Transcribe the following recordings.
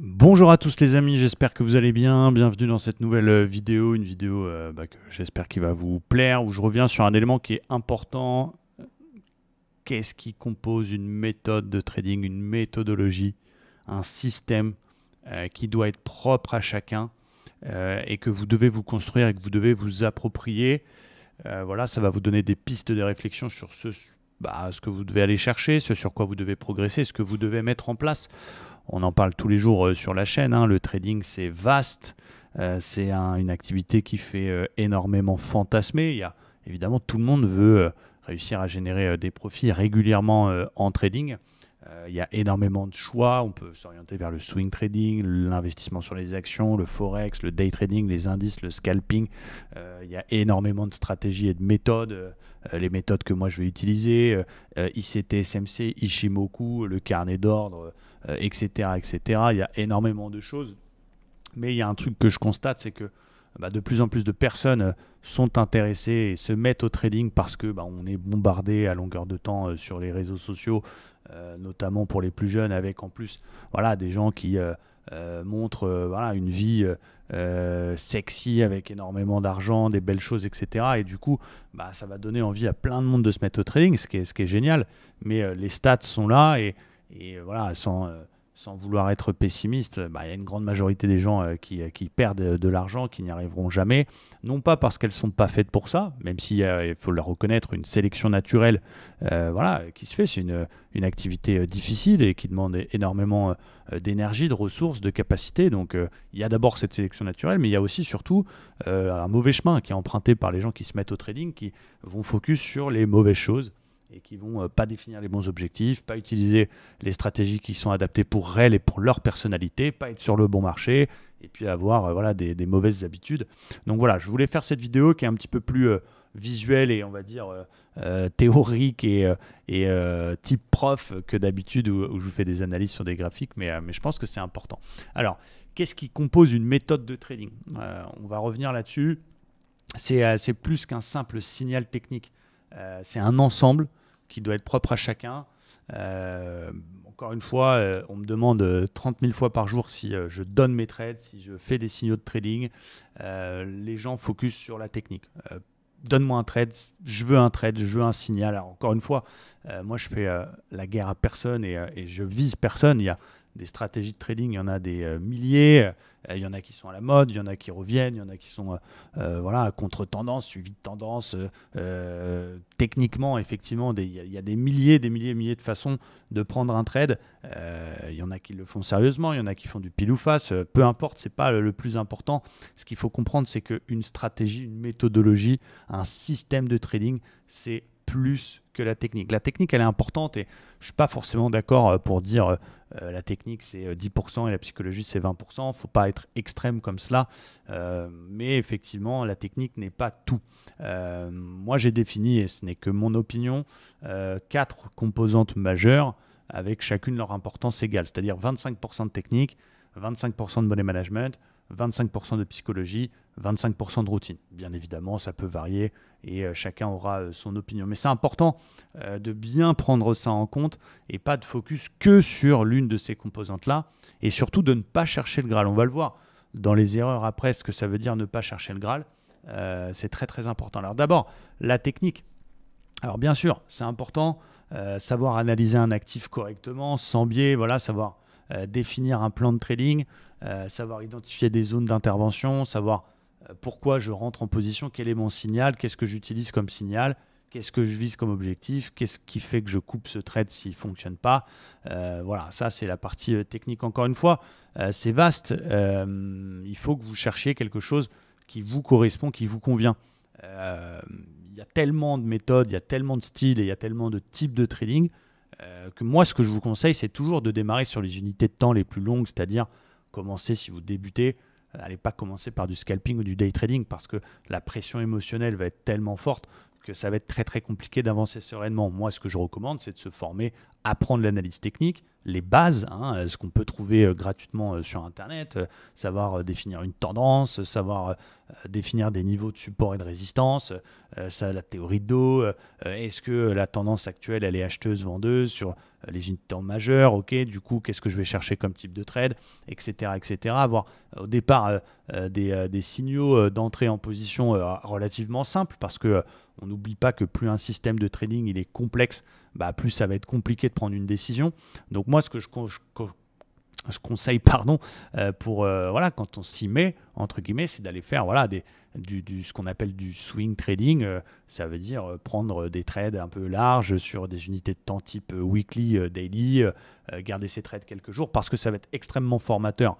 Bonjour à tous les amis, j'espère que vous allez bien. Bienvenue dans cette nouvelle vidéo, une vidéo que j'espère qui va vous plaire, où je reviens sur un élément qui est important. Qu'est-ce qui compose une méthode de trading, une méthodologie, un système qui doit être propre à chacun et que vous devez vous construire et que vous devez vous approprier. Voilà, ça va vous donner des pistes de réflexion sur ce que vous devez aller chercher, ce sur quoi vous devez progresser, ce que vous devez mettre en place. On en parle tous les jours sur la chaîne, hein. Le trading, c'est vaste. C'est une activité qui fait énormément fantasmer. Évidemment, tout le monde veut réussir à générer des profits régulièrement en trading. Il y a énormément de choix. On peut s'orienter vers le swing trading, l'investissement sur les actions, le forex, le day trading, les indices, le scalping. Il y a énormément de stratégies et de méthodes. Les méthodes que moi je vais utiliser, ICT, SMC, Ishimoku, le carnet d'ordre, etc., etc. Il y a énormément de choses. Mais il y a un truc que je constate, c'est que de plus en plus de personnes sont intéressées et se mettent au trading parce que on est bombardé à longueur de temps sur les réseaux sociaux, notamment pour les plus jeunes, avec en plus des gens qui montrent une vie sexy avec énormément d'argent, des belles choses, etc. Et du coup, ça va donner envie à plein de monde de se mettre au trading, ce qui est génial. Mais les stats sont là et voilà, sans vouloir être pessimiste, il y a une grande majorité des gens qui perdent de l'argent, qui n'y arriveront jamais. Non pas parce qu'elles ne sont pas faites pour ça, même s'il y a, il faut le reconnaître, une sélection naturelle qui se fait. C'est une activité difficile et qui demande énormément d'énergie, de ressources, de capacités. Donc il y a d'abord cette sélection naturelle, mais il y a aussi surtout un mauvais chemin qui est emprunté par les gens qui se mettent au trading, qui vont focus sur les mauvaises choses et qui vont pas définir les bons objectifs, pas utiliser les stratégies qui sont adaptées pour elles et pour leur personnalité, pas être sur le bon marché et puis avoir des mauvaises habitudes. Donc voilà, je voulais faire cette vidéo qui est un petit peu plus visuelle et on va dire théorique et type prof que d'habitude où je vous fais des analyses sur des graphiques, mais je pense que c'est important. Alors, qu'est-ce qui compose une méthode de trading? On va revenir là-dessus. C'est plus qu'un simple signal technique. C'est un ensemble qui doit être propre à chacun. Encore une fois, on me demande 30 000 fois par jour si je donne mes trades, si je fais des signaux de trading. Les gens focus sur la technique. Donne-moi un trade, je veux un signal. Alors, encore une fois, moi je fais la guerre à personne et je vise personne. Il y a des stratégies de trading, il y en a des milliers. Il y en a qui sont à la mode, il y en a qui reviennent, il y en a qui sont contre-tendance, suivi de tendance. Techniquement, effectivement, il y a des milliers de façons de prendre un trade. Il y en a qui le font sérieusement, il y en a qui font du pile ou face. Peu importe, ce n'est pas le plus important. Ce qu'il faut comprendre, c'est qu'une stratégie, une méthodologie, un système de trading, c'est plus que la technique. La technique, elle est importante et je ne suis pas forcément d'accord pour dire la technique, c'est 10% et la psychologie, c'est 20%. Il ne faut pas être extrême comme cela. Mais effectivement, la technique n'est pas tout. Moi, j'ai défini, et ce n'est que mon opinion, 4 composantes majeures avec chacune leur importance égale. C'est-à-dire 25% de technique, 25% de money management, 25% de psychologie, 25% de routine. Bien évidemment, ça peut varier et chacun aura son opinion. Mais c'est important de bien prendre ça en compte et pas de focus que sur l'une de ces composantes-là et surtout de ne pas chercher le Graal. On va le voir dans les erreurs après, ce que ça veut dire ne pas chercher le Graal. C'est très très important. Alors d'abord, la technique. Alors bien sûr, c'est important, savoir analyser un actif correctement, sans biais, savoir définir un plan de trading, savoir identifier des zones d'intervention, savoir pourquoi je rentre en position, quel est mon signal, qu'est-ce que j'utilise comme signal, qu'est-ce que je vise comme objectif, qu'est-ce qui fait que je coupe ce trade s'il ne fonctionne pas. Ça c'est la partie technique. Encore une fois, c'est vaste. Il faut que vous cherchiez quelque chose qui vous correspond, qui vous convient. Il y a tellement de méthodes, il y a tellement de styles et il y a tellement de types de trading que moi, ce que je vous conseille, c'est toujours de démarrer sur les unités de temps les plus longues, c'est-à-dire commencer si vous débutez. N'allez pas commencer par du scalping ou du day trading parce que la pression émotionnelle va être tellement forte que ça va être très très compliqué d'avancer sereinement. Moi, ce que je recommande, c'est de se former, apprendre l'analyse technique, les bases, ce qu'on peut trouver gratuitement sur Internet, savoir définir une tendance, savoir définir des niveaux de support et de résistance, la théorie de dos, est-ce que la tendance actuelle, elle est acheteuse, vendeuse, sur les unités de temps majeures, ok, du coup, qu'est-ce que je vais chercher comme type de trade, etc., etc. Avoir au départ des signaux d'entrée en position relativement simples, parce que on n'oublie pas que plus un système de trading il est complexe, plus ça va être compliqué de prendre une décision. Donc moi, ce que je conseille pour voilà, quand on s'y met, entre guillemets, c'est d'aller faire voilà, ce qu'on appelle du swing trading. Ça veut dire prendre des trades un peu larges sur des unités de temps type weekly, daily, garder ces trades quelques jours, parce que ça va être extrêmement formateur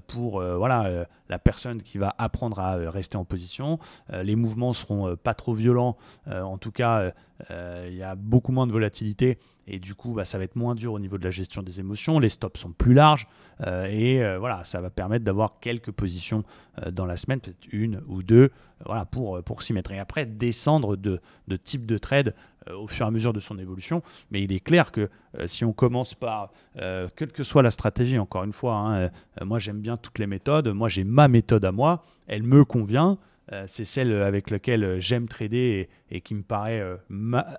pour la personne qui va apprendre à rester en position. Les mouvements seront pas trop violents, en tout cas il y a beaucoup moins de volatilité et du coup ça va être moins dur au niveau de la gestion des émotions. Les stops sont plus larges voilà, ça va permettre d'avoir quelques positions dans la semaine, peut-être une ou deux, voilà, pour s'y mettre. Et après descendre de type de trade au fur et à mesure de son évolution. Mais il est clair que si on commence par, quelle que soit la stratégie, encore une fois, moi j'aime bien toutes les méthodes, moi j'ai ma méthode à moi, elle me convient, c'est celle avec laquelle j'aime trader et qui me paraît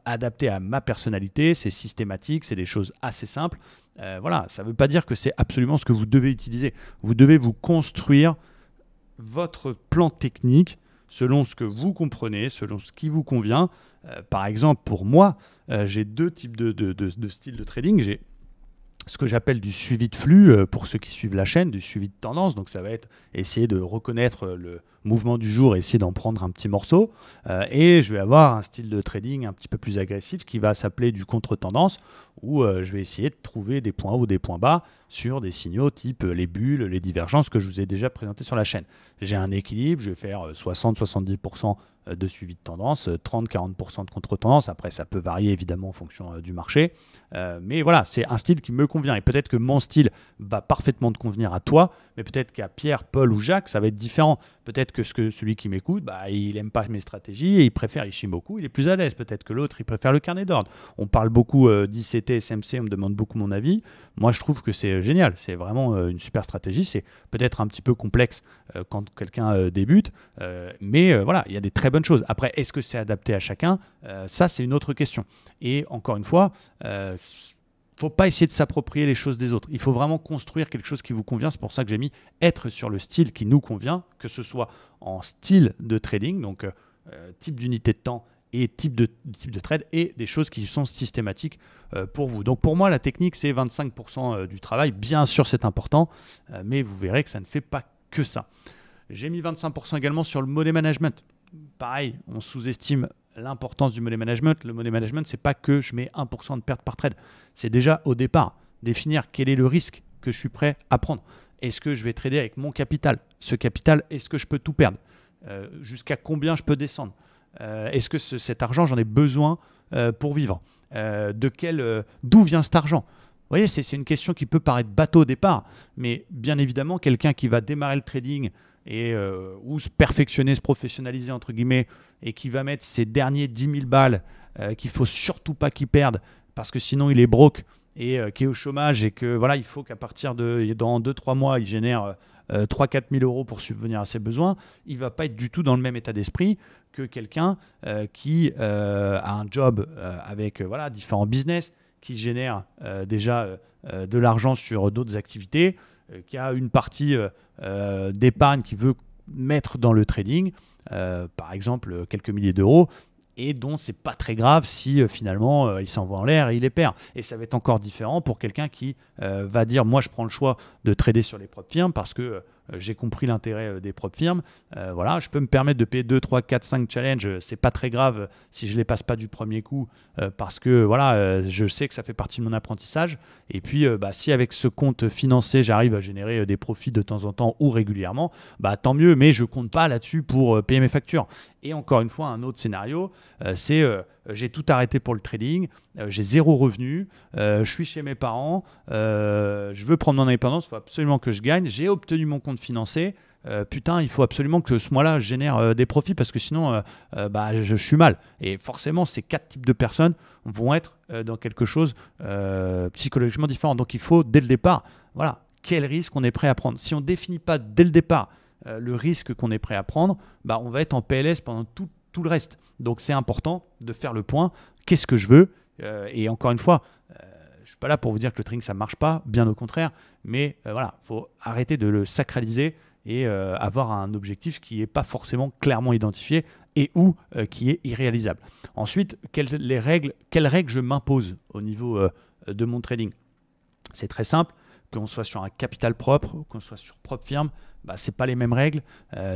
adaptée à ma personnalité, c'est systématique, c'est des choses assez simples. Voilà, ça ne veut pas dire que c'est absolument ce que vous devez utiliser. Vous devez vous construire votre plan technique selon ce que vous comprenez, selon ce qui vous convient. Par exemple, pour moi, j'ai deux types de styles de trading. J'ai ce que j'appelle du suivi de flux pour ceux qui suivent la chaîne, du suivi de tendance. Donc ça va être essayer de reconnaître le mouvement du jour et essayer d'en prendre un petit morceau. Et je vais avoir un style de trading un petit peu plus agressif qui va s'appeler du contre-tendance, où je vais essayer de trouver des points hauts ou des points bas sur des signaux type les bulles, les divergences que je vous ai déjà présenté sur la chaîne. J'ai un équilibre, je vais faire 60-70% de suivi de tendance, 30-40% de contre-tendance. Après, ça peut varier évidemment en fonction du marché. Mais voilà, c'est un style qui me convient. Et peut-être que mon style va parfaitement te convenir à toi, mais peut-être qu'à Pierre, Paul ou Jacques, ça va être différent. Peut-être que celui qui m'écoute, il n'aime pas mes stratégies et il préfère Ishimoku, il est plus à l'aise. Peut-être que l'autre, il préfère le carnet d'ordre. On parle beaucoup d'ICT, SMC, on me demande beaucoup mon avis. Moi, je trouve que c'est génial. C'est vraiment une super stratégie. C'est peut-être un petit peu complexe quand quelqu'un débute, mais voilà, il y a des très bonnes choses. Après, est-ce que c'est adapté à chacun? Ça, c'est une autre question. Et encore une fois, faut pas essayer de s'approprier les choses des autres. Il faut vraiment construire quelque chose qui vous convient. C'est pour ça que j'ai mis être sur le style qui nous convient, que ce soit en style de trading, donc type d'unité de temps et type de trade, et des choses qui sont systématiques pour vous. Donc pour moi, la technique, c'est 25% du travail. Bien sûr, c'est important, mais vous verrez que ça ne fait pas que ça. J'ai mis 25% également sur le money management. Pareil, on sous-estime l'importance du money management. Le money management, c'est pas que je mets 1% de perte par trade. C'est déjà au départ définir quel est le risque que je suis prêt à prendre. Est-ce que je vais trader avec mon capital? Ce capital, est-ce que je peux tout perdre? Jusqu'à combien je peux descendre? Est-ce que cet argent, j'en ai besoin pour vivre? D'où vient cet argent? Vous voyez, c'est une question qui peut paraître bateau au départ, mais bien évidemment, quelqu'un qui va démarrer le trading ou se perfectionner, se professionnaliser, entre guillemets, et qui va mettre ses derniers 10 000 balles qu'il ne faut surtout pas qu'il perde, parce que sinon il est broke et qui est au chômage, et que voilà, il faut qu'à partir dans 2-3 mois, il génère 3-4 000 euros pour subvenir à ses besoins, il ne va pas être du tout dans le même état d'esprit que quelqu'un qui a un job avec différents business, qui génère déjà de l'argent sur d'autres activités, qui a une partie d'épargne qu'il veut mettre dans le trading, par exemple quelques milliers d'euros, et dont c'est pas très grave si finalement il s'envoie en l'air et il les perd. Et ça va être encore différent pour quelqu'un qui va dire moi je prends le choix de trader sur les propres firmes parce que j'ai compris l'intérêt des propres firmes. Voilà, je peux me permettre de payer 2, 3, 4, 5 challenges. C'est pas très grave si je ne les passe pas du premier coup parce que voilà, je sais que ça fait partie de mon apprentissage. Et puis, si avec ce compte financé, j'arrive à générer des profits de temps en temps ou régulièrement, tant mieux, mais je compte pas là-dessus pour payer mes factures. Et encore une fois, un autre scénario, c'est j'ai tout arrêté pour le trading, j'ai zéro revenu, je suis chez mes parents, je veux prendre mon indépendance, il faut absolument que je gagne, j'ai obtenu mon compte financé, putain, il faut absolument que ce mois-là, je génère des profits parce que sinon, je suis mal. Et forcément, ces 4 types de personnes vont être dans quelque chose psychologiquement différent. Donc, il faut, dès le départ, voilà, quel risque on est prêt à prendre. Si on ne définit pas dès le départ le risque qu'on est prêt à prendre, on va être en PLS pendant tout le reste. Donc, c'est important de faire le point. Qu'est-ce que je veux? Et encore une fois, Je suis pas là pour vous dire que le trading, ça ne marche pas, bien au contraire. Mais voilà, il faut arrêter de le sacraliser et avoir un objectif qui n'est pas forcément clairement identifié et ou qui est irréalisable. Ensuite, quelles règles je m'impose au niveau de mon trading? C'est très simple. Qu'on soit sur un capital propre, qu'on soit sur propre firme, ce n'est pas les mêmes règles.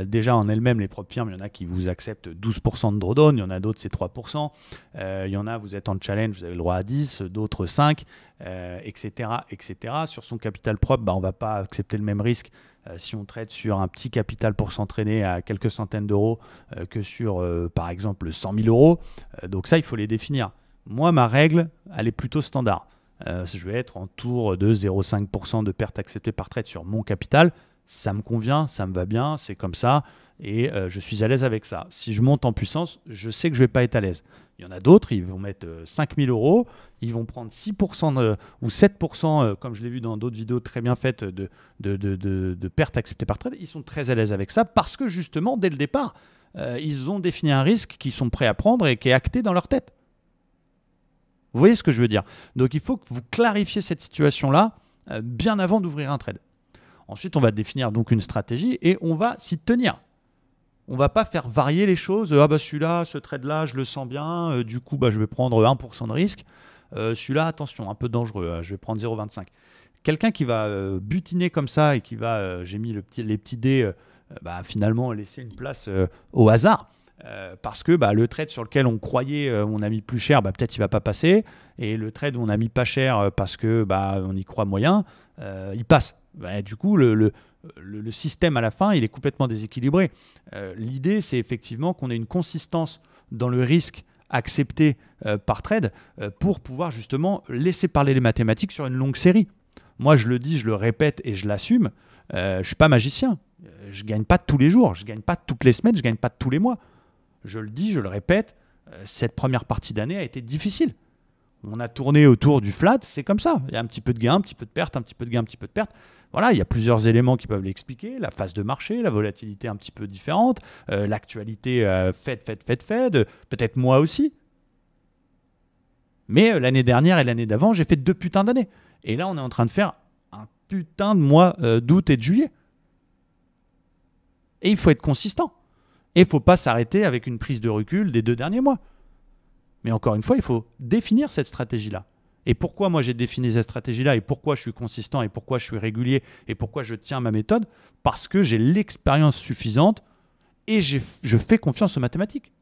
Déjà en elles-mêmes, les propres firmes, il y en a qui vous acceptent 12% de drawdown, il y en a d'autres c'est 3%, il y en a vous êtes en challenge, vous avez le droit à 10, d'autres 5, etc., etc. Sur son capital propre, on ne va pas accepter le même risque si on trade sur un petit capital pour s'entraîner à quelques centaines d'euros que sur par exemple 100 000 euros. Donc ça, il faut les définir. Moi, ma règle, elle est plutôt standard. Je vais être en tour de 0,5% de perte acceptée par trade sur mon capital. Ça me convient, ça me va bien, c'est comme ça et je suis à l'aise avec ça. Si je monte en puissance, je sais que je ne vais pas être à l'aise. Il y en a d'autres, ils vont mettre 5 000 euros, ils vont prendre 6% ou 7%, comme je l'ai vu dans d'autres vidéos très bien faites, de perte acceptée par trade. Ils sont très à l'aise avec ça parce que justement, dès le départ, ils ont défini un risque qu'ils sont prêts à prendre et qui est acté dans leur tête. Vous voyez ce que je veux dire? Donc, il faut que vous clarifiez cette situation-là bien avant d'ouvrir un trade. Ensuite, on va définir donc une stratégie et on va s'y tenir. On ne va pas faire varier les choses. Celui-là, ce trade-là, je le sens bien. Du coup, je vais prendre 1% de risque. Celui-là, attention, un peu dangereux. Je vais prendre 0,25. Quelqu'un qui va butiner comme ça et qui va, j'ai mis les petits dés, finalement laisser une place au hasard. Parce que le trade sur lequel on croyait on a mis plus cher, peut-être il ne va pas passer. Et le trade où on a mis pas cher parce que on y croit moyen, il passe. Du coup, le système à la fin, il est complètement déséquilibré. L'idée, c'est effectivement qu'on ait une consistance dans le risque accepté par trade pour pouvoir justement laisser parler les mathématiques sur une longue série. Moi, je le dis, je le répète et je l'assume. Je ne suis pas magicien. Je ne gagne pas tous les jours, je ne gagne pas toutes les semaines, je ne gagne pas tous les mois. Je le dis, je le répète, cette première partie d'année a été difficile. On a tourné autour du flat, c'est comme ça. Il y a un petit peu de gain, un petit peu de perte, un petit peu de gain, un petit peu de perte. Voilà, il y a plusieurs éléments qui peuvent l'expliquer. La phase de marché, la volatilité un petit peu différente, l'actualité Fed, peut-être moi aussi. Mais l'année dernière et l'année d'avant, j'ai fait 2 putains d'années. Et là, on est en train de faire un putain de mois d'août et de juillet. Et il faut être consistant. Et il ne faut pas s'arrêter avec une prise de recul des 2 derniers mois. Mais encore une fois, il faut définir cette stratégie-là. Et pourquoi moi j'ai défini cette stratégie-là et pourquoi je suis consistant et pourquoi je suis régulier et pourquoi je tiens ma méthode? Parce que j'ai l'expérience suffisante et je fais confiance aux mathématiques.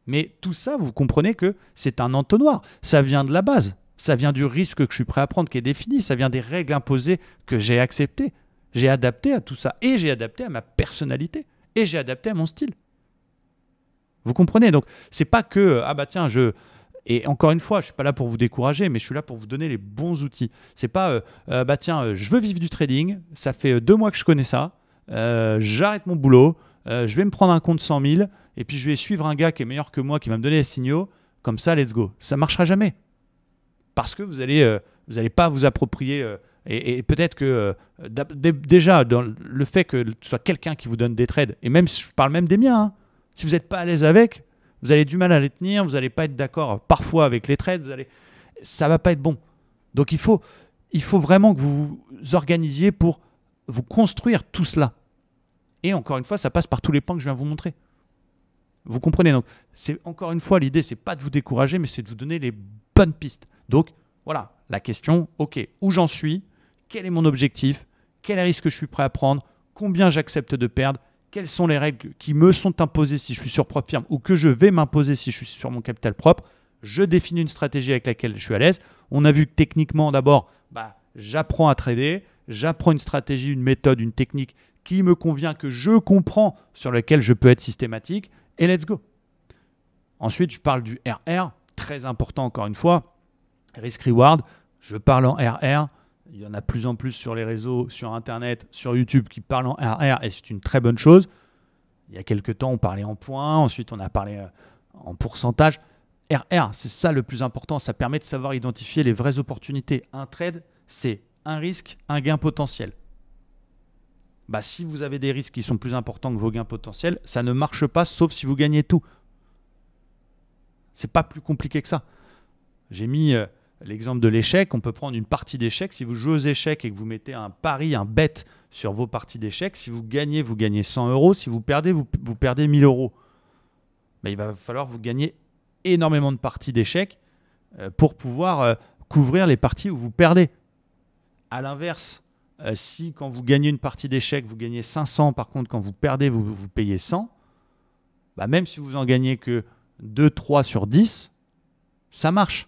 Mais tout ça, vous comprenez que c'est un entonnoir. Ça vient de la base. Ça vient du risque que je suis prêt à prendre qui est défini. Ça vient des règles imposées que j'ai acceptées. J'ai adapté à tout ça et j'ai adapté à ma personnalité et j'ai adapté à mon style. Vous comprenez? Donc, c'est pas que, Et encore une fois, je ne suis pas là pour vous décourager, mais je suis là pour vous donner les bons outils. C'est pas, je veux vivre du trading, ça fait 2 mois que je connais ça, j'arrête mon boulot, je vais me prendre un compte 100 000, et puis je vais suivre un gars qui est meilleur que moi, qui va me donner les signaux, comme ça, let's go. Ça ne marchera jamais. Parce que vous allez pas vous approprier... Et peut-être que déjà, dans le fait que ce soit quelqu'un qui vous donne des trades, et même si je parle même des miens, si vous n'êtes pas à l'aise avec, vous avez du mal à les tenir, vous n'allez pas être d'accord parfois avec les trades, ça ne va pas être bon. Donc il faut vraiment que vous vous organisiez pour vous construire tout cela. Et encore une fois, ça passe par tous les points que je viens vous montrer. Vous comprenez? Donc, encore une fois, l'idée, ce n'est pas de vous décourager, mais c'est de vous donner les bonnes pistes. Donc, voilà, la question, ok, où j'en suis? Quel est mon objectif? Quel risque je suis prêt à prendre? Combien j'accepte de perdre? Quelles sont les règles qui me sont imposées si je suis sur propre firme ou que je vais m'imposer si je suis sur mon capital propre? Je définis une stratégie avec laquelle je suis à l'aise. On a vu que techniquement, d'abord, j'apprends à trader, j'apprends une stratégie, une méthode, une technique qui me convient, que je comprends, sur laquelle je peux être systématique, et let's go. Ensuite, je parle du RR, très important encore une fois, risk-reward. Je parle en RR. Il y en a de plus en plus sur les réseaux, sur Internet, sur YouTube qui parlent en RR et c'est une très bonne chose. Il y a quelques temps, on parlait en points, ensuite on a parlé en pourcentage. RR, c'est ça le plus important, ça permet de savoir identifier les vraies opportunités. Un trade, c'est un risque, un gain potentiel. Si vous avez des risques qui sont plus importants que vos gains potentiels, ça ne marche pas sauf si vous gagnez tout. C'est pas plus compliqué que ça. J'ai mis l'exemple de l'échec, on peut prendre une partie d'échecs. Si vous jouez aux échecs et que vous mettez un pari, un bet sur vos parties d'échecs, si vous gagnez 100 euros. Si vous perdez, vous perdez 1000 euros. Il va falloir vous gagner énormément de parties d'échecs pour pouvoir couvrir les parties où vous perdez. À l'inverse, si quand vous gagnez une partie d'échecs, vous gagnez 500, par contre, quand vous perdez, vous payez 100, même si vous en gagnez que 2, 3 sur 10, ça marche.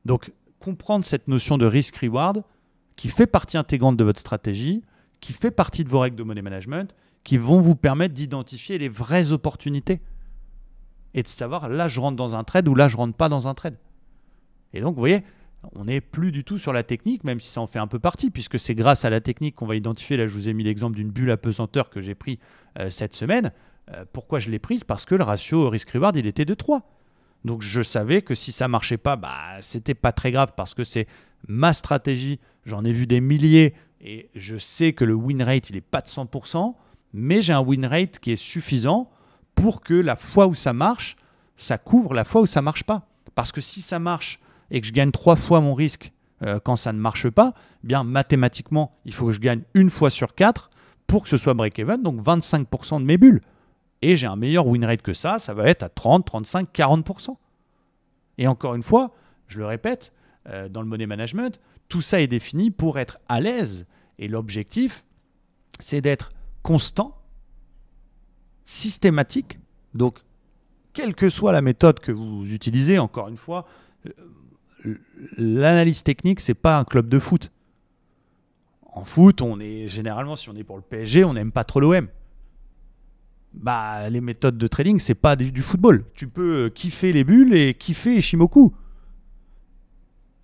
Donc, comprendre cette notion de risk-reward qui fait partie intégrante de votre stratégie, qui fait partie de vos règles de money management, qui vont vous permettre d'identifier les vraies opportunités et de savoir là, je rentre dans un trade ou là, je rentre pas dans un trade. Et donc, vous voyez, on n'est plus du tout sur la technique, même si ça en fait un peu partie, puisque c'est grâce à la technique qu'on va identifier. Là, je vous ai mis l'exemple d'une bulle apesanteur que j'ai pris cette semaine. Pourquoi je l'ai prise? Parce que le ratio risk-reward, il était de 3. Donc, je savais que si ça ne marchait pas, c'était pas très grave parce que c'est ma stratégie. J'en ai vu des milliers et je sais que le win rate, il n'est pas de 100%, mais j'ai un win rate qui est suffisant pour que la fois où ça marche, ça couvre la fois où ça ne marche pas. Parce que si ça marche et que je gagne 3 fois mon risque quand ça ne marche pas, bien mathématiquement, il faut que je gagne une fois sur 4 pour que ce soit break-even, donc 25% de mes bulles. Et j'ai un meilleur win rate que ça va être à 30, 35, 40%. Et encore une fois, je le répète, dans le money management, tout ça est défini pour être à l'aise. Et l'objectif, c'est d'être constant, systématique. Donc, quelle que soit la méthode que vous utilisez, encore une fois, l'analyse technique, ce n'est pas un club de foot. En foot, on est généralement, si on est pour le PSG, on n'aime pas trop l'OM. Les méthodes de trading, c'est pas du football. Tu peux kiffer les bulles et kiffer Ishimoku.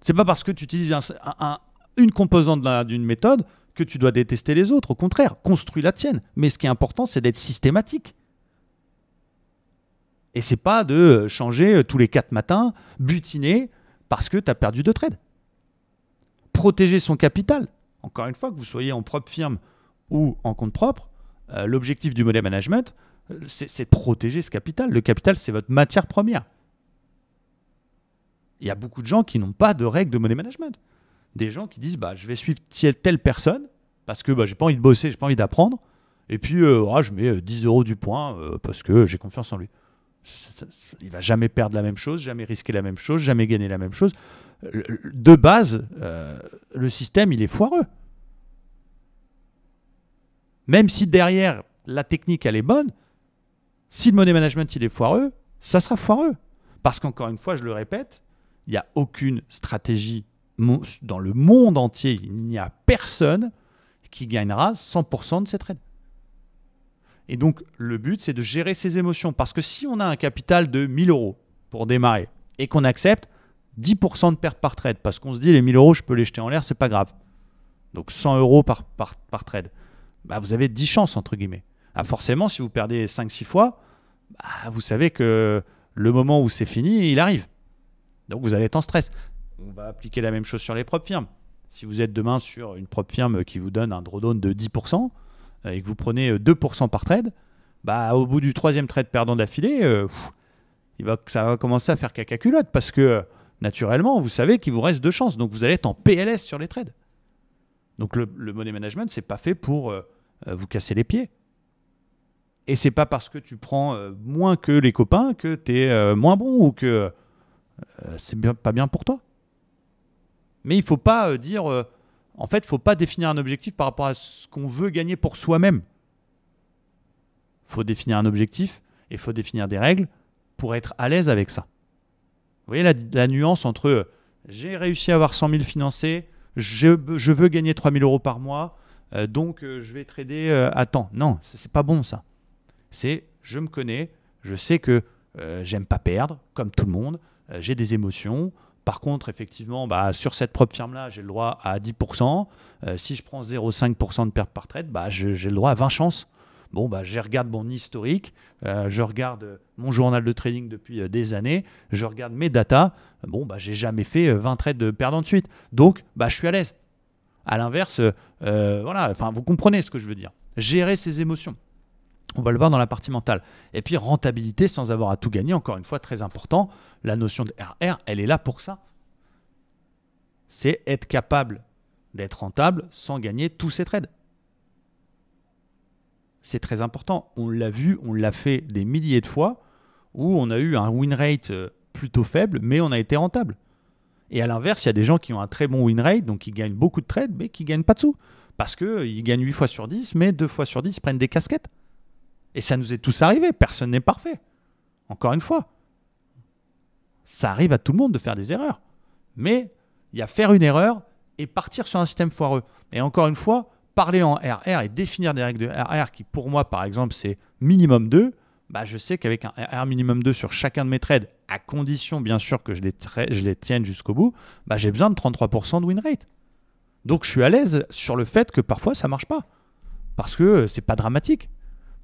C'est pas parce que tu utilises une composante d'une méthode que tu dois détester les autres. Au contraire, construis la tienne. Mais ce qui est important, c'est d'être systématique. Et c'est pas de changer tous les 4 matins, butiner parce que tu as perdu de trade. Protéger son capital. Encore une fois, que vous soyez en propre firme ou en compte propre, l'objectif du money management, c'est de protéger ce capital. Le capital, c'est votre matière première. Il y a beaucoup de gens qui n'ont pas de règles de money management. Des gens qui disent je vais suivre telle personne parce que j'ai pas envie de bosser, j'ai pas envie d'apprendre. Et puis, je mets 10 euros du point parce que j'ai confiance en lui. Il ne va jamais perdre la même chose, jamais risquer la même chose, jamais gagner la même chose. De base, le système, il est foireux. Même si derrière, la technique, elle est bonne, si le money management, il est foireux, ça sera foireux. Parce qu'encore une fois, je le répète, il n'y a aucune stratégie dans le monde entier. Il n'y a personne qui gagnera 100% de ses trades. Et donc, le but, c'est de gérer ses émotions. Parce que si on a un capital de 1000 euros pour démarrer et qu'on accepte 10% de perte par trade, parce qu'on se dit les 1000 euros, je peux les jeter en l'air, c'est pas grave. Donc, 100 euros par trade. Vous avez 10 chances, entre guillemets. Forcément, si vous perdez 5-6 fois, vous savez que le moment où c'est fini, il arrive. Donc, vous allez être en stress. On va appliquer la même chose sur les propres firmes. Si vous êtes demain sur une propre firme qui vous donne un drawdown de 10%, et que vous prenez 2% par trade, au bout du 3e trade perdant d'affilée, ça va commencer à faire caca culotte parce que naturellement, vous savez qu'il vous reste 2 chances. Donc, vous allez être en PLS sur les trades. Donc, le money management, c'est pas fait pour vous casser les pieds. Et c'est pas parce que tu prends moins que les copains que tu es moins bon ou que c'est pas bien pour toi. Mais il faut pas dire... En fait, il ne faut pas définir un objectif par rapport à ce qu'on veut gagner pour soi-même. Il faut définir un objectif et il faut définir des règles pour être à l'aise avec ça. Vous voyez la nuance entre j'ai réussi à avoir 100 000 financés, je veux gagner 3 000 euros par mois, donc je vais trader à temps. Non, ce n'est pas bon ça. C'est je me connais, je sais que j'aime pas perdre, comme tout le monde, j'ai des émotions. Par contre, effectivement, sur cette propre firme-là, j'ai le droit à 10%. Si je prends 0,5% de perte par trade, j'ai le droit à 20 chances. Je regarde mon historique, je regarde mon journal de trading depuis des années, je regarde mes datas. J'ai jamais fait 20 trades perdants de suite. Donc, je suis à l'aise. À l'inverse, vous comprenez ce que je veux dire. Gérer ses émotions. On va le voir dans la partie mentale. Et puis, rentabilité sans avoir à tout gagner. Encore une fois, très important. La notion de RR, elle est là pour ça. c'est être capable d'être rentable sans gagner tous ses trades. C'est très important. On l'a vu, on l'a fait des milliers de fois où on a eu un win rate plutôt faible, mais on a été rentable. Et à l'inverse, il y a des gens qui ont un très bon win rate, donc qui gagnent beaucoup de trades, mais qui ne gagnent pas de sous. Parce qu'ils gagnent 8 fois sur 10, mais 2 fois sur 10, ils prennent des casquettes. Et ça nous est tous arrivé. Personne n'est parfait. Encore une fois, ça arrive à tout le monde de faire des erreurs. Mais il y a faire une erreur et partir sur un système foireux. Et encore une fois, parler en RR et définir des règles de RR qui, pour moi, par exemple, c'est minimum 2, bah, je sais qu'avec un RR minimum 2 sur chacun de mes trades, à condition, bien sûr, que je les tienne jusqu'au bout, bah, j'ai besoin de 33% de win rate. Donc, je suis à l'aise sur le fait que parfois, ça ne marche pas. Parce que ce n'est pas dramatique.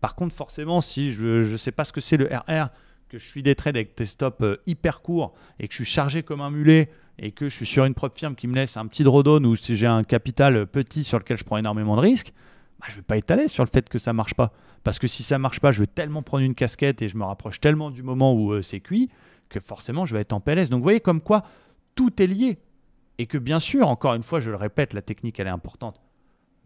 Par contre, forcément, si je ne sais pas ce que c'est le RR, que je suis des trades avec des stops hyper courts et que je suis chargé comme un mulet et que je suis sur une propre firme qui me laisse un petit drawdown ou si j'ai un capital petit sur lequel je prends énormément de risques, bah, je ne vais pas être à l'aise sur le fait que ça ne marche pas. Parce que si ça ne marche pas, je vais tellement prendre une casquette et je me rapproche tellement du moment où c'est cuit que forcément, je vais être en PLS. Donc, vous voyez comme quoi tout est lié. Et que bien sûr, encore une fois, je le répète, la technique, elle est importante.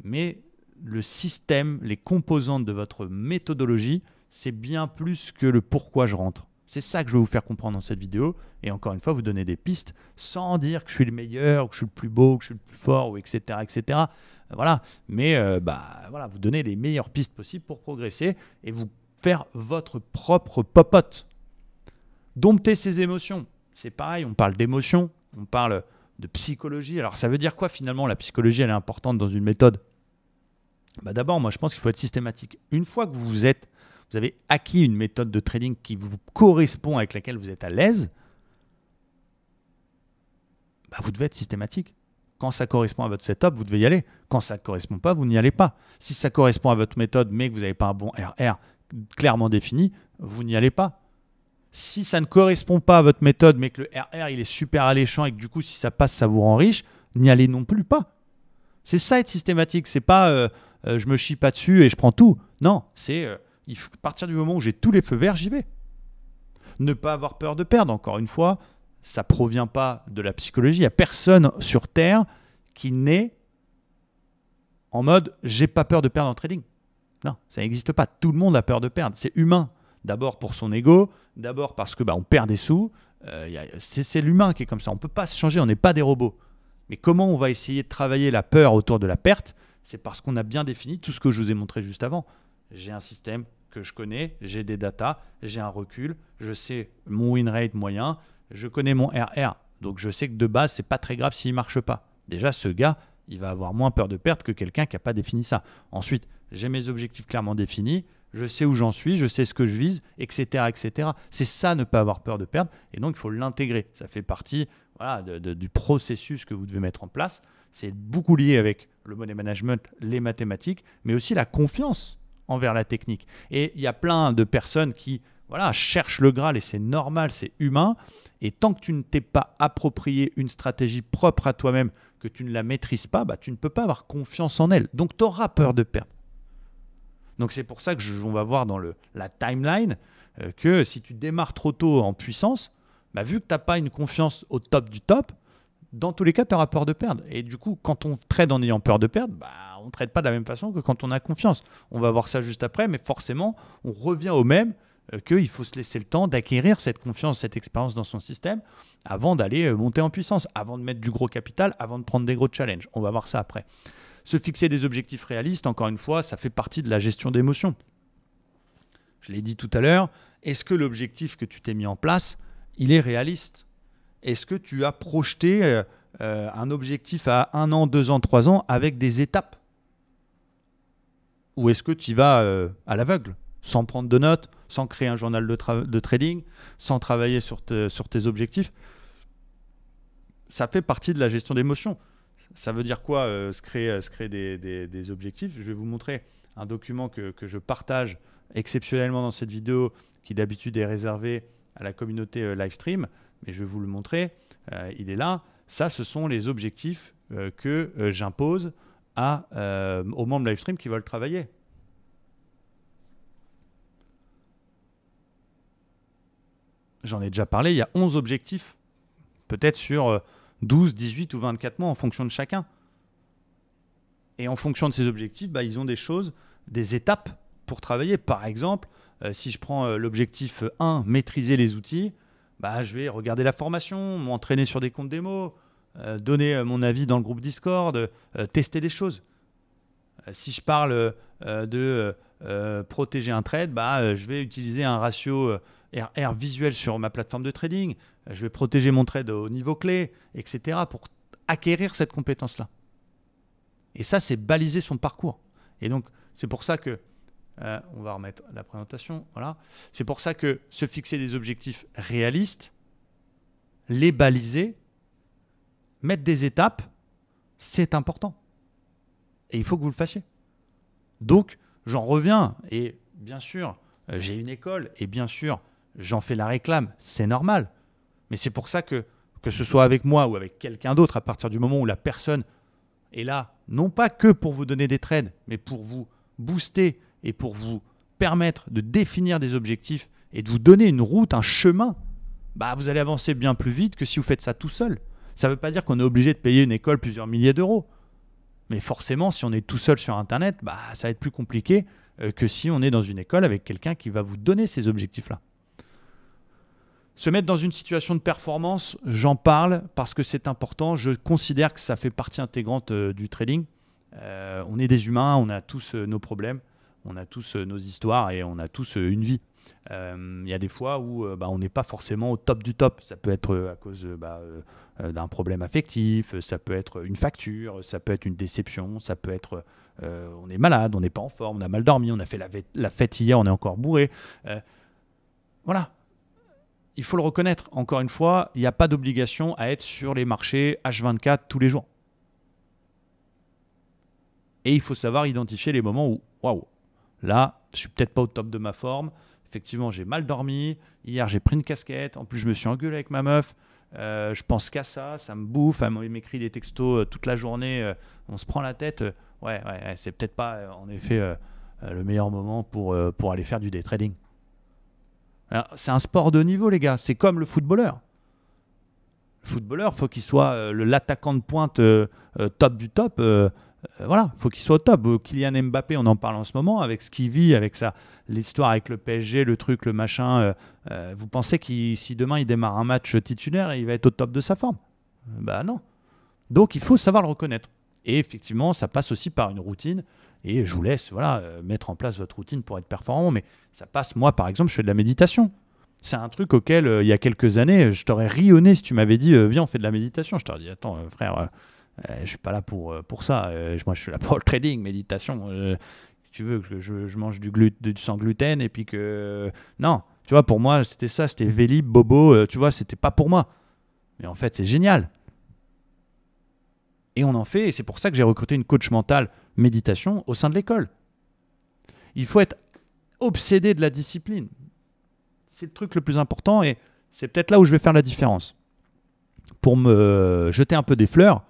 Mais le système, les composantes de votre méthodologie, c'est bien plus que le pourquoi je rentre. C'est ça que je vais vous faire comprendre dans cette vidéo. Et encore une fois, vous donner des pistes sans dire que je suis le meilleur, que je suis le plus beau, que je suis le plus fort, ou etc. etc. Voilà. Mais voilà, vous donner les meilleures pistes possibles pour progresser et vous faire votre propre popote. Dompter ses émotions. C'est pareil, on parle d'émotions, on parle de psychologie. Alors ça veut dire quoi finalement? La psychologie, elle est importante dans une méthode. Bah d'abord, moi je pense qu'il faut être systématique. Une fois que vous avez acquis une méthode de trading qui vous correspond, avec laquelle vous êtes à l'aise, bah vous devez être systématique. Quand ça correspond à votre setup, vous devez y aller. Quand ça ne correspond pas, vous n'y allez pas. Si ça correspond à votre méthode, mais que vous n'avez pas un bon RR clairement défini, vous n'y allez pas. Si ça ne correspond pas à votre méthode, mais que le RR il est super alléchant et que du coup, si ça passe, ça vous rend riche, n'y allez non plus pas. C'est ça être systématique. C'est pas je me chie pas dessus et je prends tout. Non, c'est à partir du moment où j'ai tous les feux verts, j'y vais. Ne pas avoir peur de perdre, encore une fois, ça provient pas de la psychologie. Il n'y a personne sur Terre qui naît en mode j'ai pas peur de perdre en trading. Non, ça n'existe pas. Tout le monde a peur de perdre. C'est humain. D'abord pour son ego, d'abord parce que on perd des sous. C'est l'humain qui est comme ça. On ne peut pas se changer, on n'est pas des robots. Mais comment on va essayer de travailler la peur autour de la perte? C'est parce qu'on a bien défini tout ce que je vous ai montré juste avant. J'ai un système que je connais, j'ai des datas, j'ai un recul, je sais mon win rate moyen, je connais mon RR. Donc je sais que de base, c'est pas très grave s'il ne marche pas. Déjà, ce gars, il va avoir moins peur de perdre que quelqu'un qui n'a pas défini ça. Ensuite, j'ai mes objectifs clairement définis, je sais où j'en suis, je sais ce que je vise, etc. etc. C'est ça, ne pas avoir peur de perdre. Et donc, il faut l'intégrer. Ça fait partie du processus que vous devez mettre en place. C'est beaucoup lié avec le money management, les mathématiques, mais aussi la confiance envers la technique. Et il y a plein de personnes qui cherchent le Graal et c'est normal, c'est humain. Et tant que tu ne t'es pas approprié une stratégie propre à toi-même, que tu ne la maîtrises pas, tu ne peux pas avoir confiance en elle. Donc, tu auras peur de perdre. Donc, c'est pour ça que on va voir dans la timeline que si tu démarres trop tôt en puissance, vu que tu n'as pas une confiance au top du top, dans tous les cas, tu auras peur de perdre. Et du coup, quand on trade en ayant peur de perdre, on ne trade pas de la même façon que quand on a confiance. On va voir ça juste après, mais forcément, on revient au même qu'il faut se laisser le temps d'acquérir cette confiance, cette expérience dans son système avant d'aller monter en puissance, avant de mettre du gros capital, avant de prendre des gros challenges. On va voir ça après. Se fixer des objectifs réalistes, encore une fois, ça fait partie de la gestion d'émotions. Je l'ai dit tout à l'heure, est-ce que l'objectif que tu t'es mis en place, il est réaliste? Est-ce que tu as projeté un objectif à 1 an, 2 ans, 3 ans avec des étapes? Ou est-ce que tu y vas à l'aveugle, sans prendre de notes, sans créer un journal de trading, sans travailler sur tes objectifs? Ça fait partie de la gestion d'émotions. Ça veut dire quoi se créer des objectifs? Je vais vous montrer un document que je partage exceptionnellement dans cette vidéo, qui d'habitude est réservé à la communauté Livestream, mais je vais vous le montrer. Il est là. Ça, ce sont les objectifs que j'impose aux membres Livestream qui veulent travailler. J'en ai déjà parlé, il y a 11 objectifs, peut-être sur 12, 18 ou 24 mois en fonction de chacun. Et en fonction de ces objectifs, ils ont des choses, des étapes pour travailler. Par exemple, si je prends l'objectif 1, maîtriser les outils, je vais regarder la formation, m'entraîner sur des comptes démo, donner mon avis dans le groupe Discord, tester des choses. Si je parle de protéger un trade, je vais utiliser un ratio RR visuel sur ma plateforme de trading. Je vais protéger mon trade au niveau clé, etc. pour acquérir cette compétence-là. Et ça, c'est baliser son parcours. Et donc, c'est pour ça que, on va remettre la présentation, voilà. C'est pour ça que se fixer des objectifs réalistes, les baliser, mettre des étapes, c'est important. Et il faut que vous le fassiez. Donc, j'en reviens. Et bien sûr, j'ai une école. Et bien sûr, j'en fais la réclame. C'est normal. Mais c'est pour ça que ce soit avec moi ou avec quelqu'un d'autre, à partir du moment où la personne est là, non pas que pour vous donner des trades, mais pour vous booster et pour vous permettre de définir des objectifs et de vous donner une route, un chemin, vous allez avancer bien plus vite que si vous faites ça tout seul. Ça ne veut pas dire qu'on est obligé de payer une école plusieurs milliers d'euros. Mais forcément, si on est tout seul sur Internet, ça va être plus compliqué que si on est dans une école avec quelqu'un qui va vous donner ces objectifs-là. Se mettre dans une situation de performance, j'en parle parce que c'est important. Je considère que ça fait partie intégrante du trading. On est des humains, on a tous nos problèmes, on a tous nos histoires et on a tous une vie. Il y a des fois où on n'est pas forcément au top du top. Ça peut être à cause d'un problème affectif, ça peut être une facture, ça peut être une déception, ça peut être on est malade, on n'est pas en forme, on a mal dormi, on a fait la fête hier, on est encore bourré. Voilà. Il faut le reconnaître. Encore une fois, il n'y a pas d'obligation à être sur les marchés H24 tous les jours. Et il faut savoir identifier les moments où, waouh, là, je suis peut-être pas au top de ma forme. Effectivement, j'ai mal dormi. Hier, j'ai pris une casquette. En plus, je me suis engueulé avec ma meuf. Je pense qu'à ça. Ça me bouffe. Elle m'écrit des textos toute la journée. On se prend la tête. Ouais, c'est peut-être pas, en effet, le meilleur moment pour aller faire du day trading. C'est un sport de haut niveau, les gars. C'est comme le footballeur. Le footballeur, il faut qu'il soit l'attaquant de pointe top du top. Voilà, il faut qu'il soit au top. Kylian Mbappé, on en parle en ce moment, avec ce qu'il vit, avec l'histoire avec le PSG, le truc, le machin. Vous pensez que si demain il démarre un match titulaire, il va être au top de sa forme? Non. Donc il faut savoir le reconnaître. Et effectivement, ça passe aussi par une routine. Et je vous laisse mettre en place votre routine pour être performant. Mais ça passe, moi par exemple, je fais de la méditation. C'est un truc auquel, il y a quelques années, je t'aurais ri au nez si tu m'avais dit viens, on fait de la méditation. Je t'aurais dit attends, frère, je ne suis pas là pour ça. Moi, je suis là pour le trading, méditation. Si tu veux que je mange du sans gluten et puis que. Non, tu vois, pour moi, c'était ça. C'était Vélib, Bobo. Tu vois, c'était pas pour moi. Mais en fait, c'est génial. Et on en fait. Et c'est pour ça que j'ai recruté une coach mentale méditation au sein de l'école. Il faut être obsédé de la discipline. C'est le truc le plus important et c'est peut-être là où je vais faire la différence. Pour me jeter un peu des fleurs,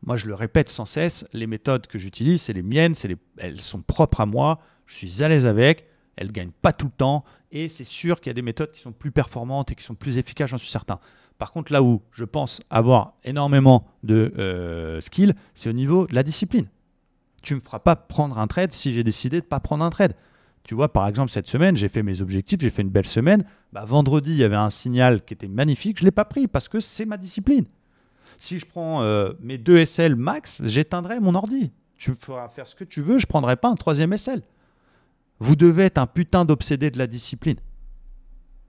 moi je le répète sans cesse, les méthodes que j'utilise, c'est les miennes, elles sont propres à moi, je suis à l'aise avec, elles ne gagnent pas tout le temps et c'est sûr qu'il y a des méthodes qui sont plus performantes et qui sont plus efficaces, j'en suis certain. Par contre, là où je pense avoir énormément de skills, c'est au niveau de la discipline. Tu ne me feras pas prendre un trade si j'ai décidé de ne pas prendre un trade. Tu vois, par exemple, cette semaine, j'ai fait mes objectifs, j'ai fait une belle semaine. Vendredi, il y avait un signal qui était magnifique. Je ne l'ai pas pris parce que c'est ma discipline. Si je prends mes 2 SL max, j'éteindrai mon ordi. Tu me feras faire ce que tu veux, je ne prendrai pas un 3e SL. Vous devez être un putain d'obsédé de la discipline.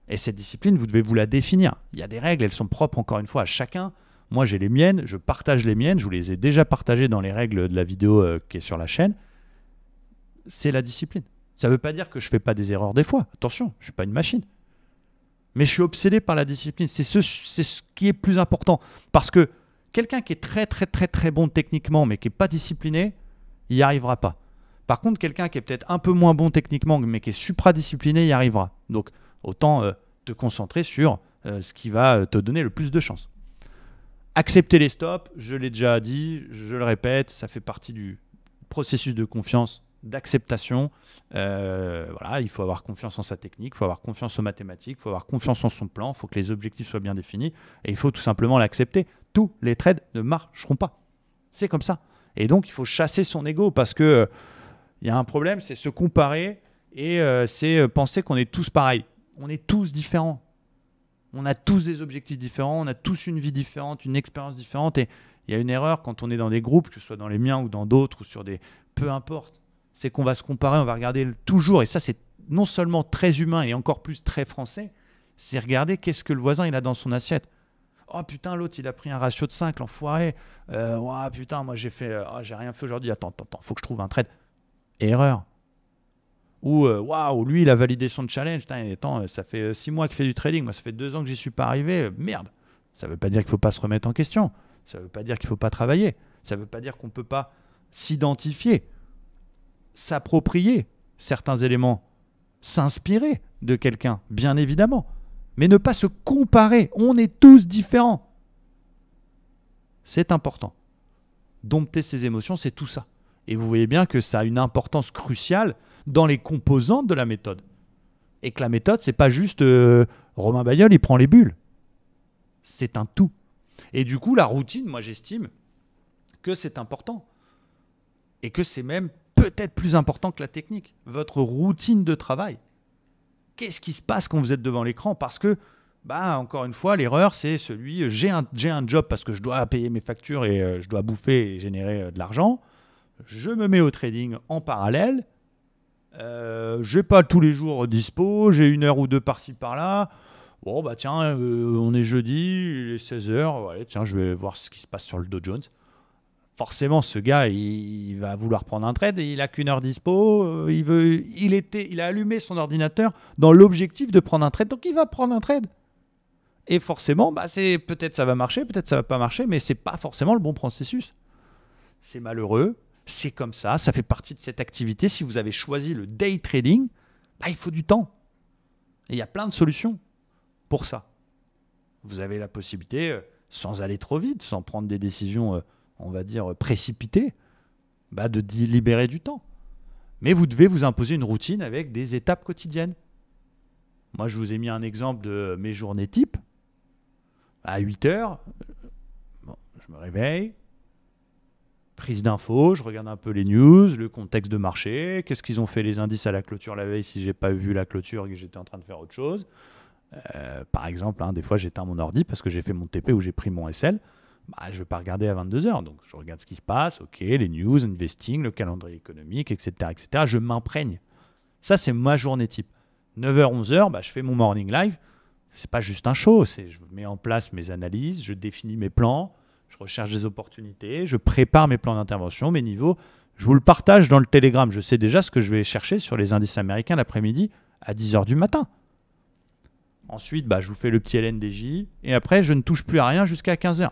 Et cette discipline, vous devez vous la définir. Il y a des règles, elles sont propres encore une fois à chacun. Moi, j'ai les miennes, je partage les miennes. Je vous les ai déjà partagées dans les règles de la vidéo qui est sur la chaîne. C'est la discipline. Ça ne veut pas dire que je ne fais pas des erreurs des fois. Attention, je ne suis pas une machine. Mais je suis obsédé par la discipline. C'est ce qui est plus important. Parce que quelqu'un qui est très, très, très, très bon techniquement, mais qui n'est pas discipliné, il n'y arrivera pas. Par contre, quelqu'un qui est peut-être un peu moins bon techniquement, mais qui est supra-discipliné, y arrivera. Donc, autant te concentrer sur ce qui va te donner le plus de chance. Accepter les stops, je l'ai déjà dit, je le répète, ça fait partie du processus de confiance, d'acceptation. Voilà, il faut avoir confiance en sa technique, il faut avoir confiance aux mathématiques, il faut avoir confiance en son plan, il faut que les objectifs soient bien définis et il faut tout simplement l'accepter. tous les trades ne marcheront pas. C'est comme ça. Et donc, il faut chasser son ego parce que il y a un problème, c'est se comparer et c'est penser qu'on est tous pareils. On est tous différents. On a tous des objectifs différents, on a tous une vie différente, une expérience différente. Et il y a une erreur quand on est dans des groupes, que ce soit dans les miens ou dans d'autres, ou sur des... Peu importe. C'est qu'on va se comparer, on va regarder toujours. Et ça, c'est non seulement très humain et encore plus très français, c'est regarder qu'est-ce que le voisin il a dans son assiette. Oh putain, l'autre il a pris un ratio de 5, l'enfoiré. Oh putain, moi j'ai rien fait aujourd'hui. Attends, faut que je trouve un trade. Erreur. Ou waouh, lui il a validé son challenge. Putain, attends, ça fait 6 mois qu'il fait du trading. Moi ça fait 2 ans que j'y suis pas arrivé. Merde. Ça veut pas dire qu'il faut pas se remettre en question. Ça veut pas dire qu'il faut pas travailler. Ça veut pas dire qu'on peut pas s'identifier, s'approprier certains éléments, s'inspirer de quelqu'un, bien évidemment. Mais ne pas se comparer. On est tous différents. C'est important. Dompter ses émotions, c'est tout ça. Et vous voyez bien que ça a une importance cruciale dans les composantes de la méthode. Et que la méthode, c'est pas juste Romain Bailleul, il prend les bulles. C'est un tout. Et du coup, la routine, moi j'estime que c'est important. Et que c'est même peut-être plus important que la technique. Votre routine de travail. Qu'est-ce qui se passe quand vous êtes devant l'écran? Parce que, encore une fois, l'erreur, c'est j'ai un job parce que je dois payer mes factures et je dois bouffer et générer de l'argent. Je me mets au trading en parallèle. Je n'ai pas tous les jours dispo. J'ai 1 heure ou 2 par-ci par-là. Bon, tiens, on est jeudi, il est 16h. Ouais, tiens, je vais voir ce qui se passe sur le Dow Jones. Forcément, ce gars, il va vouloir prendre un trade et il n'a qu'1 heure dispo. Il a allumé son ordinateur dans l'objectif de prendre un trade, donc il va prendre un trade. Et forcément, peut-être ça va marcher, peut-être ça va pas marcher, mais c'est pas forcément le bon processus. C'est malheureux, c'est comme ça, ça fait partie de cette activité. Si vous avez choisi le day trading, il faut du temps. Et il y a plein de solutions pour ça. Vous avez la possibilité, sans aller trop vite, sans prendre des décisions on va dire précipité, de libérer du temps. Mais vous devez vous imposer une routine avec des étapes quotidiennes. Moi, je vous ai mis un exemple de mes journées type. À 8 heures, je me réveille, prise d'infos, je regarde un peu les news, le contexte de marché, qu'est-ce qu'ils ont fait les indices à la clôture la veille si je n'ai pas vu la clôture et que j'étais en train de faire autre chose. Par exemple, des fois j'éteins mon ordi parce que j'ai fait mon TP ou j'ai pris mon SL. Je ne vais pas regarder à 22 heures. Donc, je regarde ce qui se passe, les news, investing, le calendrier économique, etc. etc. Je m'imprègne. Ça, c'est ma journée type. 9h, 11h, je fais mon morning live. Ce n'est pas juste un show. Je mets en place mes analyses, je définis mes plans, je recherche des opportunités, je prépare mes plans d'intervention, mes niveaux. Je vous le partage dans le Telegram. Je sais déjà ce que je vais chercher sur les indices américains l'après-midi à 10h du matin. Ensuite, je vous fais le petit LNDJ. Et après, je ne touche plus à rien jusqu'à 15h.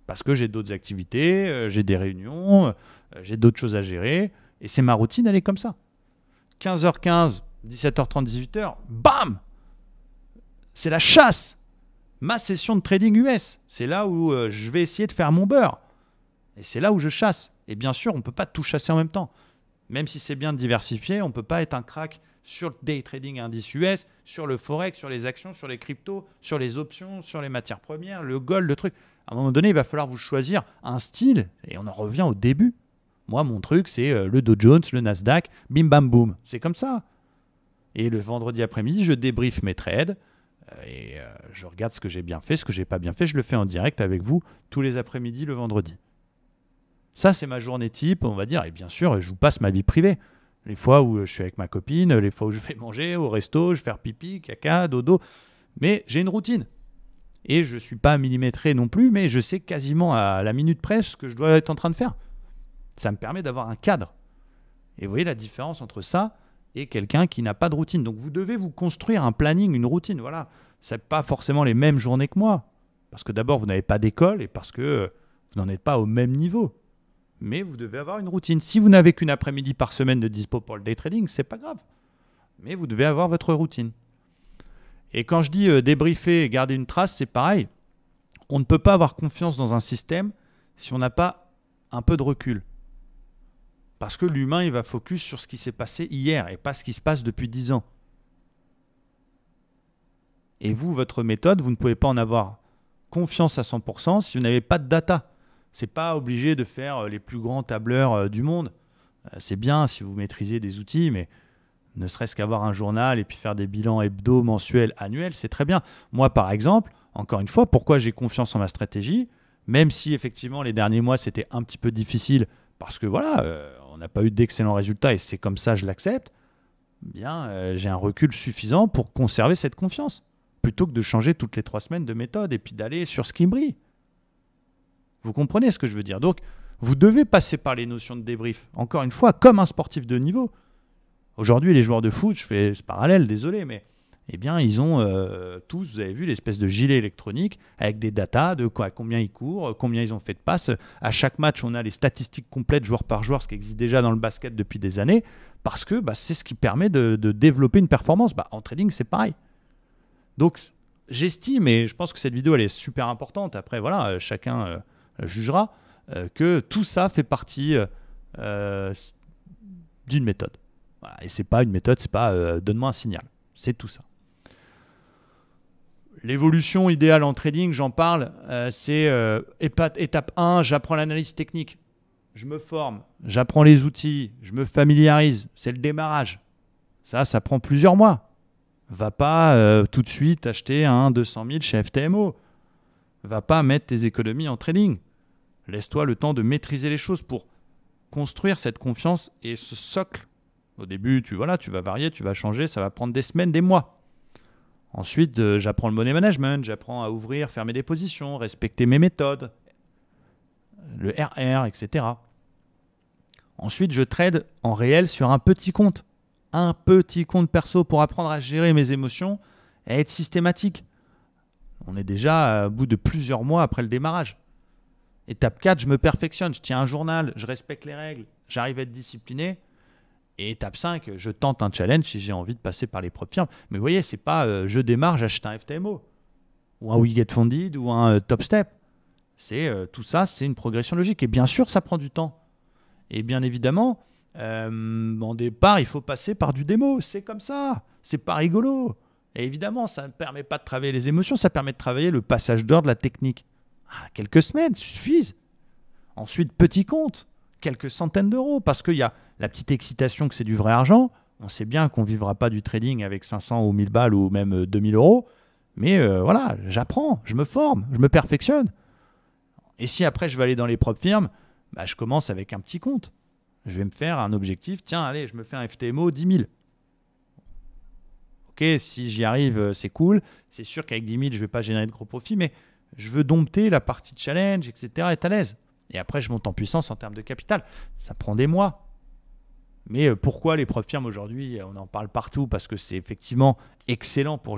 Parce que j'ai d'autres activités, j'ai des réunions, j'ai d'autres choses à gérer. Et c'est ma routine, elle est comme ça. 15h15, 17h30, 18h, bam! C'est la chasse. Ma session de trading US. C'est là où je vais essayer de faire mon beurre. Et c'est là où je chasse. Et bien sûr, on ne peut pas tout chasser en même temps. Même si c'est bien de diversifier, on ne peut pas être un crack sur le day trading indice US, sur le forex, sur les actions, sur les cryptos, sur les options, sur les matières premières, le gold, le truc. À un moment donné, il va falloir vous choisir un style et on en revient au début. Moi, mon truc, c'est le Dow Jones, le Nasdaq, bim bam boum. C'est comme ça. Et le vendredi après-midi, je débriefe mes trades et je regarde ce que j'ai bien fait, ce que j'ai pas bien fait. Je le fais en direct avec vous tous les après-midi, le vendredi. Ça, c'est ma journée type, on va dire. Et bien sûr, je vous passe ma vie privée. Les fois où je suis avec ma copine, les fois où je vais manger au resto, je vais faire pipi, caca, dodo. Mais j'ai une routine. Et je ne suis pas millimétré non plus, mais je sais quasiment à la minute près ce que je dois être en train de faire. Ça me permet d'avoir un cadre. Et vous voyez la différence entre ça et quelqu'un qui n'a pas de routine. Donc vous devez vous construire un planning, une routine. Voilà. Ce n'est pas forcément les mêmes journées que moi. Parce que d'abord, vous n'avez pas d'école et parce que vous n'en êtes pas au même niveau. Mais vous devez avoir une routine. Si vous n'avez qu'une après-midi par semaine de dispo pour le day trading, c'est pas grave. Mais vous devez avoir votre routine. Et quand je dis débriefer et garder une trace, c'est pareil. On ne peut pas avoir confiance dans un système si on n'a pas un peu de recul. Parce que l'humain, il va focus sur ce qui s'est passé hier et pas ce qui se passe depuis 10 ans. Et vous, votre méthode, vous ne pouvez pas en avoir confiance à 100% si vous n'avez pas de data. C'est pas obligé de faire les plus grands tableurs du monde. C'est bien si vous maîtrisez des outils, mais ne serait-ce qu'avoir un journal et puis faire des bilans hebdo, mensuels, annuels, c'est très bien. Moi, par exemple, encore une fois, pourquoi j'ai confiance en ma stratégie, même si effectivement les derniers mois c'était un petit peu difficile parce que voilà, on n'a pas eu d'excellents résultats et c'est comme ça, je l'accepte. Bien, j'ai un recul suffisant pour conserver cette confiance, plutôt que de changer toutes les 3 semaines de méthode et puis d'aller sur ce qui brille. Vous comprenez ce que je veux dire? Donc, vous devez passer par les notions de débrief. Encore une fois, comme un sportif de niveau. Aujourd'hui, les joueurs de foot, je fais ce parallèle, désolé, mais eh bien, ils ont tous, vous avez vu, l'espèce de gilet électronique avec des datas de combien ils courent, combien ils ont fait de passes. À chaque match, on a les statistiques complètes joueur par joueur, ce qui existe déjà dans le basket depuis des années, parce que c'est ce qui permet de développer une performance. En trading, c'est pareil. Donc, j'estime, et je pense que cette vidéo, elle est super importante. Après, voilà, chacun jugera que tout ça fait partie d'une méthode. Voilà. Et c'est pas une méthode, c'est pas donne-moi un signal. C'est tout ça. L'évolution idéale en trading, j'en parle, c'est étape 1, j'apprends l'analyse technique. Je me forme, j'apprends les outils, je me familiarise. C'est le démarrage. Ça prend plusieurs mois. Va pas tout de suite acheter un 200 000 chez FTMO. Va pas mettre tes économies en trading. Laisse-toi le temps de maîtriser les choses pour construire cette confiance et ce socle. Au début, tu vas varier, tu vas changer, ça va prendre des semaines, des mois. Ensuite, j'apprends le money management, j'apprends à ouvrir, fermer des positions, respecter mes méthodes, le RR, etc. Ensuite, je trade en réel sur un petit compte perso pour apprendre à gérer mes émotions et à être systématique. On est déjà au bout de plusieurs mois après le démarrage. Étape 4, je me perfectionne, je tiens un journal, je respecte les règles, j'arrive à être discipliné. Et étape 5, je tente un challenge si j'ai envie de passer par les propres firmes. Mais vous voyez, c'est pas je démarre, j'achète un FTMO ou un We Get Funded ou un Top Step. Tout ça, c'est une progression logique. Et bien sûr, ça prend du temps. Et bien évidemment, en départ, il faut passer par du démo. C'est comme ça. C'est pas rigolo. Et évidemment, ça ne permet pas de travailler les émotions, ça permet de travailler le passage d'ordre, la technique. Quelques semaines suffisent. Ensuite, petit compte. Quelques centaines d'euros, parce qu'il y a la petite excitation que c'est du vrai argent. On sait bien qu'on ne vivra pas du trading avec 500 ou 1000 balles ou même 2000 euros. Mais voilà, j'apprends, je me forme, je me perfectionne. Et si après je vais aller dans les propres firmes, je commence avec un petit compte. Je vais me faire un objectif. Tiens, allez, je me fais un FTMO 10 000. Ok, si j'y arrive, c'est cool. C'est sûr qu'avec 10 000, je ne vais pas générer de gros profits, mais je veux dompter la partie challenge, etc. être à l'aise. Et après, je monte en puissance en termes de capital. Ça prend des mois. Mais pourquoi les propres firmes aujourd'hui, on en parle partout parce que c'est effectivement excellent pour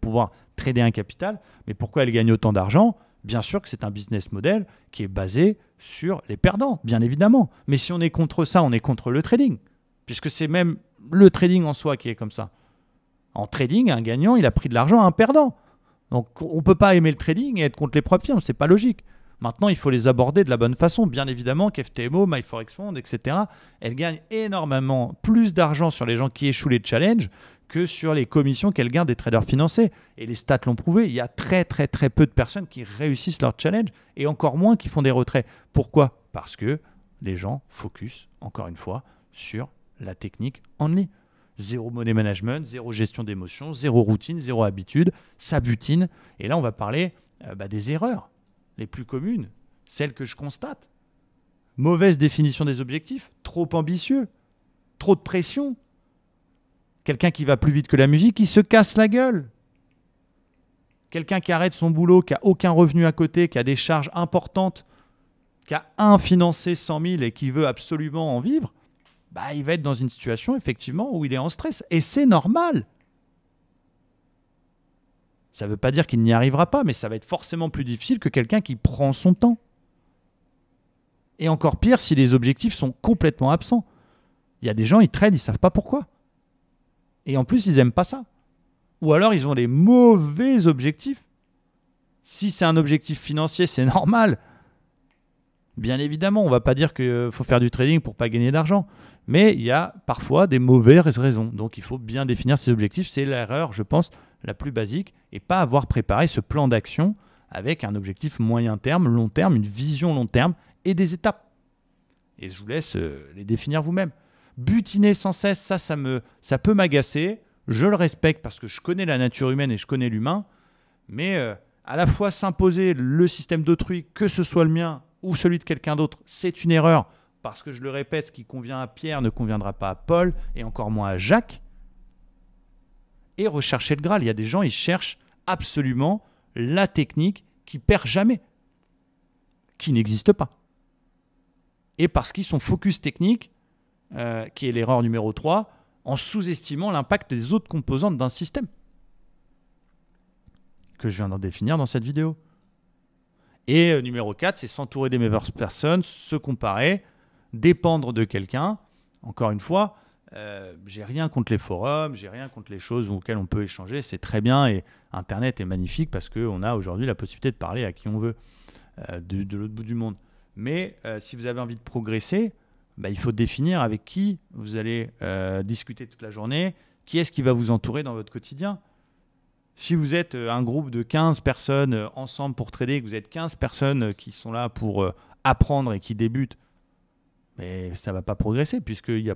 pouvoir trader un capital. Mais pourquoi elles gagnent autant d'argent? Bien sûr que c'est un business model qui est basé sur les perdants, bien évidemment. Mais si on est contre ça, on est contre le trading. Puisque c'est même le trading en soi qui est comme ça. En trading, un gagnant, il a pris de l'argent à un perdant. Donc on ne peut pas aimer le trading et être contre les propres firmes. Ce n'est pas logique. Maintenant, il faut les aborder de la bonne façon. Bien évidemment qu'FTMO, MyForexFund, etc., elles gagnent énormément plus d'argent sur les gens qui échouent les challenges que sur les commissions qu'elles gagnent des traders financés. Et les stats l'ont prouvé, il y a très très très peu de personnes qui réussissent leur challenge et encore moins qui font des retraits. Pourquoi? Parce que les gens focus, encore une fois, sur la technique only. Zéro money management, zéro gestion d'émotions, zéro routine, zéro habitude, ça butine. Et là, on va parler des erreurs les plus communes, celles que je constate. Mauvaise définition des objectifs, trop ambitieux, trop de pression. Quelqu'un qui va plus vite que la musique, il se casse la gueule. Quelqu'un qui arrête son boulot, qui n'a aucun revenu à côté, qui a des charges importantes, qui a financé 100 000 et qui veut absolument en vivre, il va être dans une situation effectivement où il est en stress. Et c'est normal. Ça ne veut pas dire qu'il n'y arrivera pas, mais ça va être forcément plus difficile que quelqu'un qui prend son temps. Et encore pire si les objectifs sont complètement absents. Il y a des gens, ils tradent, ils ne savent pas pourquoi. Et en plus, ils n'aiment pas ça. Ou alors, ils ont des mauvais objectifs. Si c'est un objectif financier, c'est normal. Bien évidemment, on ne va pas dire qu'il faut faire du trading pour ne pas gagner d'argent. Mais il y a parfois des mauvaises raisons. Donc, il faut bien définir ses objectifs. C'est l'erreur, je pense, la plus basique. Et pas avoir préparé ce plan d'action avec un objectif moyen terme, long terme, une vision long terme et des étapes. Et je vous laisse les définir vous-même. Butiner sans cesse, ça peut m'agacer. Je le respecte parce que je connais la nature humaine et je connais l'humain. Mais à la fois s'imposer le système d'autrui, que ce soit le mien ou celui de quelqu'un d'autre, c'est une erreur. Parce que je le répète, ce qui convient à Pierre ne conviendra pas à Paul et encore moins à Jacques. Et rechercher le Graal. Il y a des gens, ils cherchent absolument la technique qui perd jamais, qui n'existe pas. Et parce qu'ils sont focus technique, qui est l'erreur numéro 3, en sous-estimant l'impact des autres composantes d'un système que je viens d'en définir dans cette vidéo. Et numéro 4, c'est s'entourer des meilleures personnes, se comparer, dépendre de quelqu'un. Encore une fois, j'ai rien contre les forums, j'ai rien contre les choses auxquelles on peut échanger, c'est très bien et Internet est magnifique parce qu'on a aujourd'hui la possibilité de parler à qui on veut de l'autre bout du monde. Mais si vous avez envie de progresser, il faut définir avec qui vous allez discuter toute la journée, qui est-ce qui va vous entourer dans votre quotidien. Si vous êtes un groupe de 15 personnes ensemble pour trader, que vous êtes 15 personnes qui sont là pour apprendre et qui débutent, mais ça ne va pas progresser puisqu'il n'y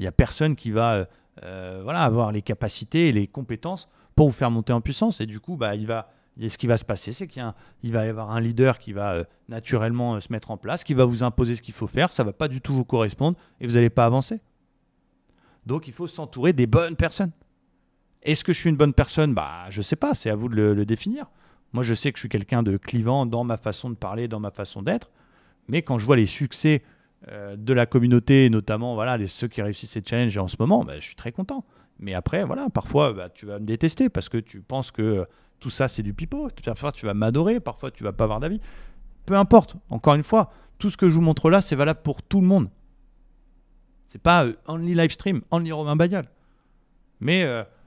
a personne qui va avoir les capacités et les compétences pour vous faire monter en puissance. Et du coup, ce qui va se passer, c'est qu'il va y avoir un leader qui va naturellement se mettre en place, qui va vous imposer ce qu'il faut faire. Ça ne va pas du tout vous correspondre et vous n'allez pas avancer. Donc, il faut s'entourer des bonnes personnes. Est-ce que je suis une bonne personne ? Je ne sais pas, c'est à vous de le définir. Moi, je sais que je suis quelqu'un de clivant dans ma façon de parler, dans ma façon d'être. Mais quand je vois les succès de la communauté, notamment ceux qui réussissent ces challenges en ce moment, je suis très content. Mais après, parfois, tu vas me détester parce que tu penses que tout ça, c'est du pipeau. Parfois, tu vas m'adorer, parfois, tu vas pas avoir d'avis. Peu importe. Encore une fois, tout ce que je vous montre là, c'est valable pour tout le monde. C'est pas only live stream, only Romain Bagnol. Mais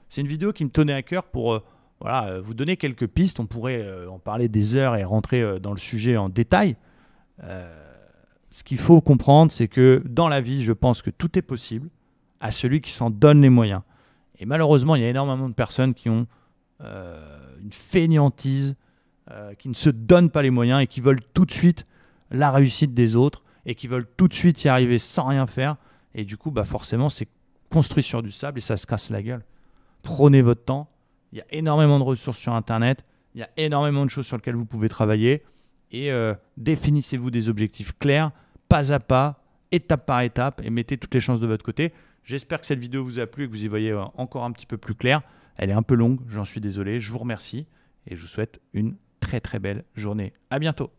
c'est une vidéo qui me tenait à cœur pour vous donner quelques pistes. On pourrait en parler des heures et rentrer dans le sujet en détail. Ce qu'il faut comprendre, c'est que dans la vie, je pense que tout est possible à celui qui s'en donne les moyens. Et malheureusement, il y a énormément de personnes qui ont une fainéantise, qui ne se donnent pas les moyens et qui veulent tout de suite la réussite des autres et qui veulent tout de suite y arriver sans rien faire. Et du coup, forcément, c'est construit sur du sable et ça se casse la gueule. Prenez votre temps. Il y a énormément de ressources sur Internet. Il y a énormément de choses sur lesquelles vous pouvez travailler. Et définissez-vous des objectifs clairs, pas à pas, étape par étape, et mettez toutes les chances de votre côté. J'espère que cette vidéo vous a plu et que vous y voyez encore un petit peu plus clair. Elle est un peu longue, j'en suis désolé. Je vous remercie et je vous souhaite une très très belle journée. À bientôt.